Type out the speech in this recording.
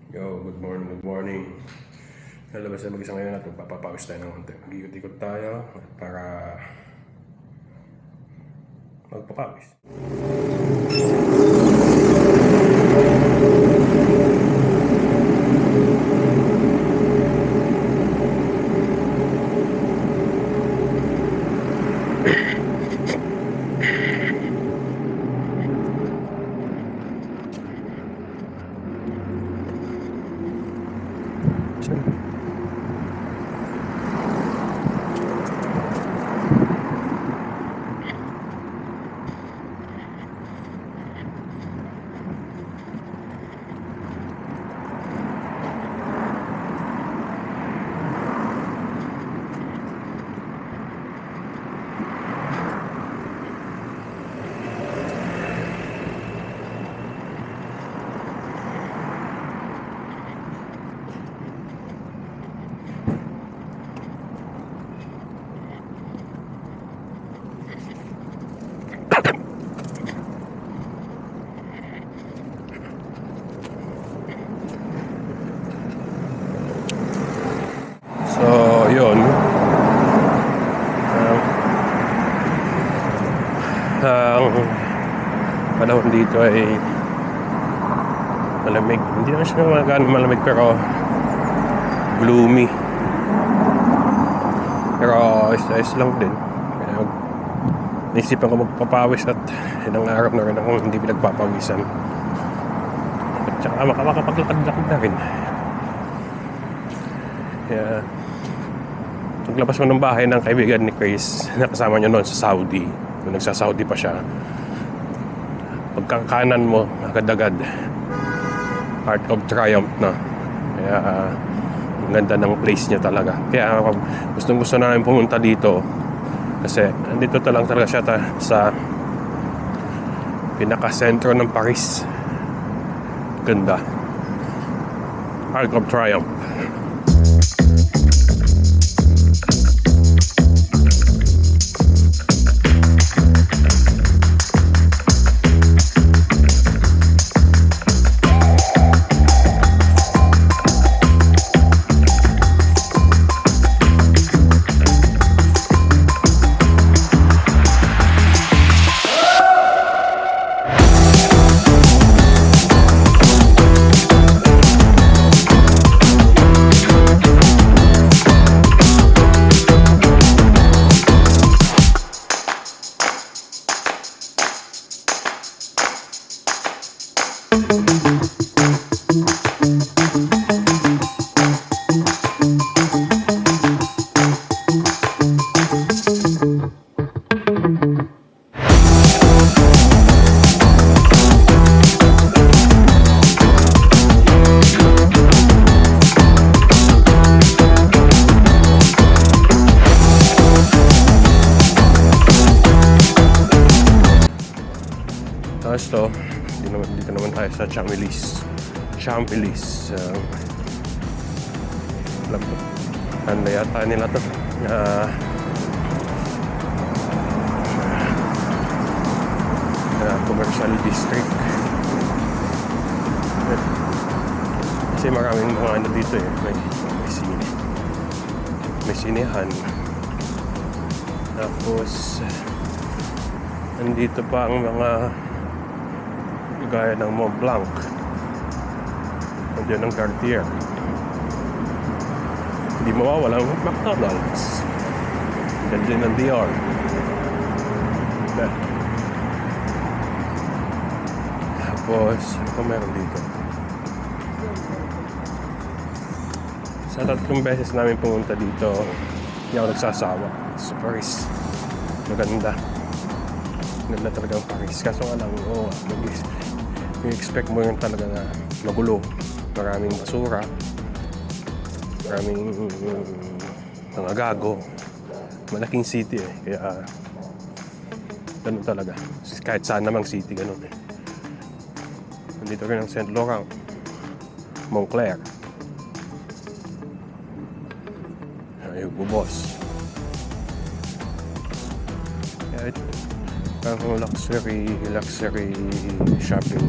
Yo, good morning, good morning. Nalabas na mag-isa ngayon at magpapapawis tayo ng konti. Mag-ikot-ikot tayo para magpapawis. So, yun. Ang panahon dito ay malamig. Hindi naman siya magkano malamig pero gloomy. Pero ayos lang din. Kaya naisipan ko magpapawis at ilang araw na rin akong hindi pinagpapawisan. At saka makakapaglakad-lakad na rin. Kaya paglabas mo ng bahay ng kaibigan ni Chris, nakasama niya noon sa Saudi, nung nagsa-Saudi pa siya, pagkakanan mo agad-agad Heart of Triumph na. Kaya ang ganda ng place niya talaga. Kaya gustong-gusto na namin pumunta dito kasi nandito lang talaga siya sa pinaka-sentro ng Paris. Ganda. Heart of Triumph. So, dito naman tayo sa Champs-Élysées. Handa yata nila to. Commercial district. Kasi maraming mga ano dito eh. May sinehan. Tapos, nandito pa ang mga gaya ng Mont Blanc. Nandiyan ang Cartier. Hindi mawawala ang McDonald's. Nandiyan ang Dior. Tapos, ano pa meron dito? Sa 3 beses namin pumunta dito, hindi ako nagsasawa. Sa Paris. Maganda. Ganda talaga ang Paris. Kaso nga lang, i-expect mo yun talaga na magulo. Maraming basura. Maraming mga gago. Malaking city eh. Kaya ganun talaga. Kahit saan namang city, ganun eh. Nandito rin ang Saint Laurent, Moncler. Ayun, Bubos. Kaya ito, parang luxury shopping